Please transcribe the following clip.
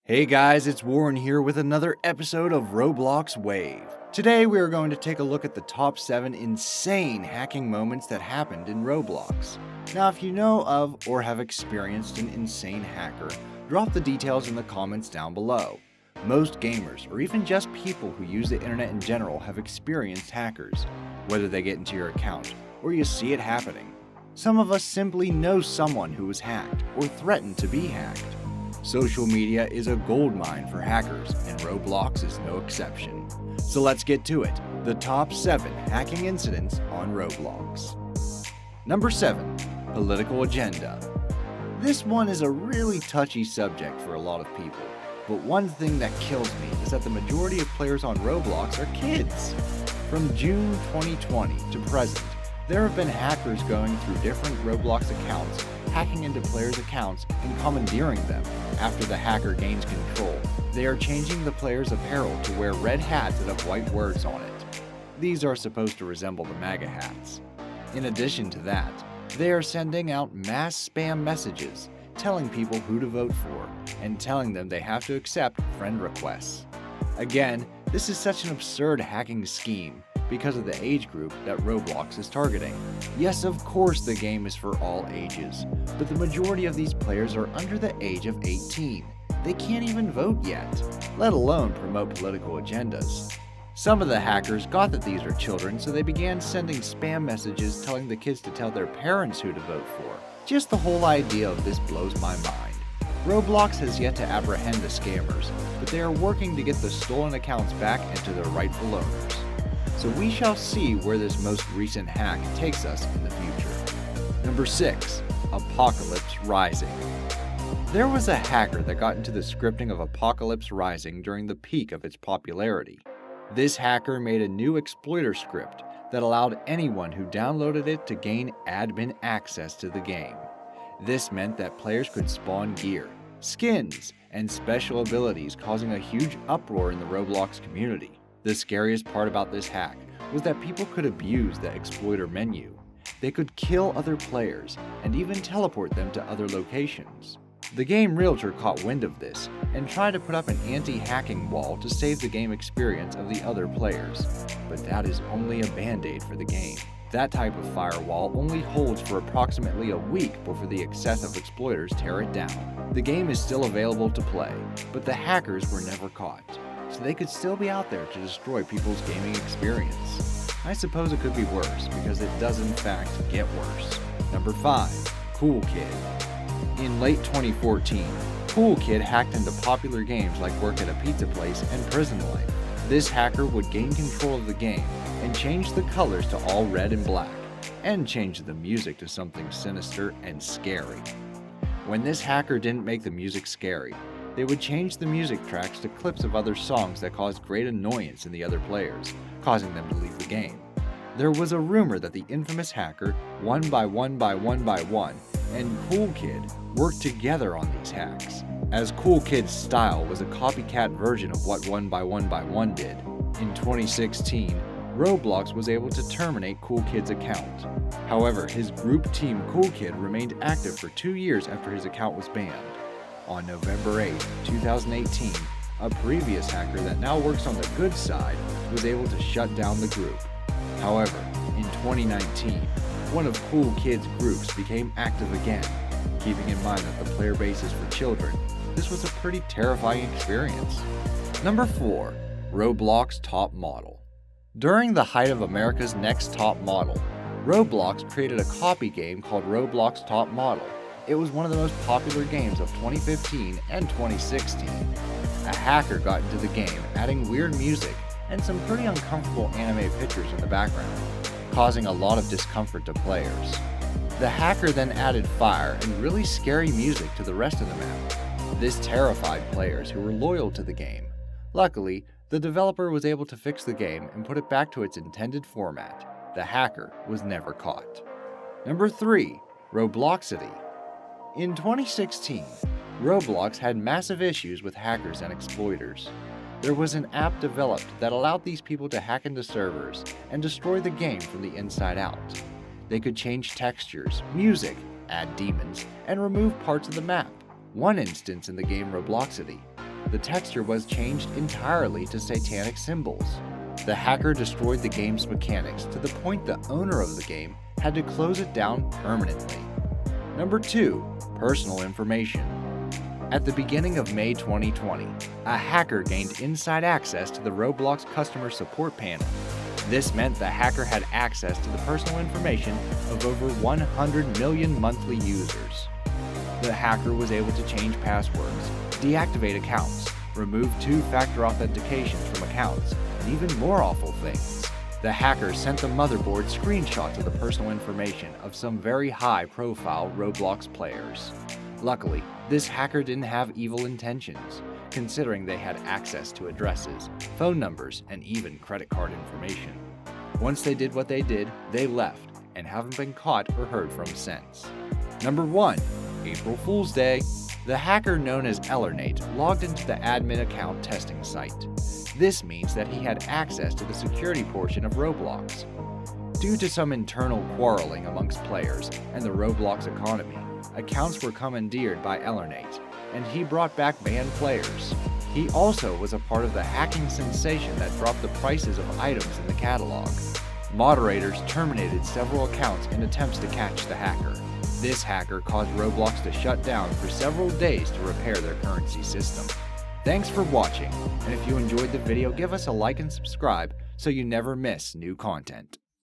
Hey guys, it's Warren here with another episode of Roblox Wave. Today we are going to take a look at the top 7 insane hacking moments that happened in Roblox. Now if you know of or have experienced an insane hacker, drop the details in the comments down below. Most gamers, or even just people who use the internet in general, have experienced hackers, whether they get into your account or you see it happening. Some of us simply know someone who was hacked or threatened to be hacked. Social media is a goldmine for hackers, and Roblox is no exception. So let's get to it. The top 7 hacking incidents on Roblox. Number 7. Political agenda. This one is a really touchy subject for a lot of people, but one thing that kills me is that the majority of players on Roblox are kids. From June 2020 to present, there have been hackers going through different Roblox accounts, hacking into players' accounts and commandeering them. After the hacker gains control, they are changing the players' apparel to wear red hats that have white words on it. These are supposed to resemble the MAGA hats. In addition to that, they are sending out mass spam messages, telling people who to vote for, and telling them they have to accept friend requests. Again, this is such an absurd hacking scheme because of the age group that Roblox is targeting. Yes, of course the game is for all ages, but the majority of these players are under the age of 18. They can't even vote yet, let alone promote political agendas. Some of the hackers got that these are children, so they began sending spam messages telling the kids to tell their parents who to vote for. Just the whole idea of this blows my mind. Roblox has yet to apprehend the scammers, but they are working to get the stolen accounts back into their rightful owners. So we shall see where this most recent hack takes us in the future. Number 6. Apocalypse Rising. There was a hacker that got into the scripting of Apocalypse Rising during the peak of its popularity. This hacker made a new exploiter script that allowed anyone who downloaded it to gain admin access to the game. This meant that players could spawn gear, skins, and special abilities, causing a huge uproar in the Roblox community. The scariest part about this hack was that people could abuse the exploiter menu. They could kill other players and even teleport them to other locations. The game realtor caught wind of this and tried to put up an anti-hacking wall to save the game experience of the other players. But that is only a band-aid for the game. That type of firewall only holds for approximately a week before the excessive exploiters tear it down. The game is still available to play, but the hackers were never caught, so they could still be out there to destroy people's gaming experience. I suppose it could be worse, because it does in fact get worse. Number 5. CoolKid. In late 2014, CoolKid hacked into popular games like Work at a Pizza Place and Prison Life. This hacker would gain control of the game and change the colors to all red and black, and change the music to something sinister and scary. When this hacker didn't make the music scary, they would change the music tracks to clips of other songs that caused great annoyance in the other players, causing them to leave the game. There was a rumor that the infamous hacker, 1x1x1x1, and CoolKid worked together on these hacks, as CoolKid's style was a copycat version of what 1x1x1 did. In 2016, Roblox was able to terminate CoolKid's account. However, his group team CoolKid remained active for 2 years after his account was banned. On November 8, 2018, a previous hacker that now works on the good side was able to shut down the group. However, in 2019, one of CoolKid's groups became active again. Keeping in mind that the player base is for children, this was a pretty terrifying experience. Number 4. Roblox Top Model. During the height of America's Next Top Model, Roblox created a copy game called Roblox Top Model. It was one of the most popular games of 2015 and 2016. A hacker got into the game, adding weird music and some pretty uncomfortable anime pictures in the background, causing a lot of discomfort to players. The hacker then added fire and really scary music to the rest of the map. This terrified players who were loyal to the game. Luckily, the developer was able to fix the game and put it back to its intended format. The hacker was never caught. Number 3. Robloxity. In 2016, Roblox had massive issues with hackers and exploiters. There was an app developed that allowed these people to hack into servers and destroy the game from the inside out. They could change textures, music, add demons, and remove parts of the map. One instance in the game Robloxity, the texture was changed entirely to satanic symbols. The hacker destroyed the game's mechanics to the point the owner of the game had to close it down permanently. Number 2. Personal information. At the beginning of May 2020, a hacker gained inside access to the Roblox customer support panel. This meant the hacker had access to the personal information of over 100 million monthly users. The hacker was able to change passwords, deactivate accounts, remove two-factor authentication from accounts, and even more awful things. The hacker sent the motherboard screenshots of the personal information of some very high-profile Roblox players. Luckily, this hacker didn't have evil intentions, considering they had access to addresses, phone numbers, and even credit card information. Once they did what they did, they left, and haven't been caught or heard from since. Number 1. April Fool's Day. The hacker known as Ellernate logged into the admin account testing site. This means that he had access to the security portion of Roblox. Due to some internal quarreling amongst players and the Roblox economy, accounts were commandeered by Ellernate, and he brought back banned players. He also was a part of the hacking sensation that dropped the prices of items in the catalog. Moderators terminated several accounts in attempts to catch the hacker. This hacker caused Roblox to shut down for several days to repair their currency system. Thanks for watching, and if you enjoyed the video, give us a like and subscribe so you never miss new content.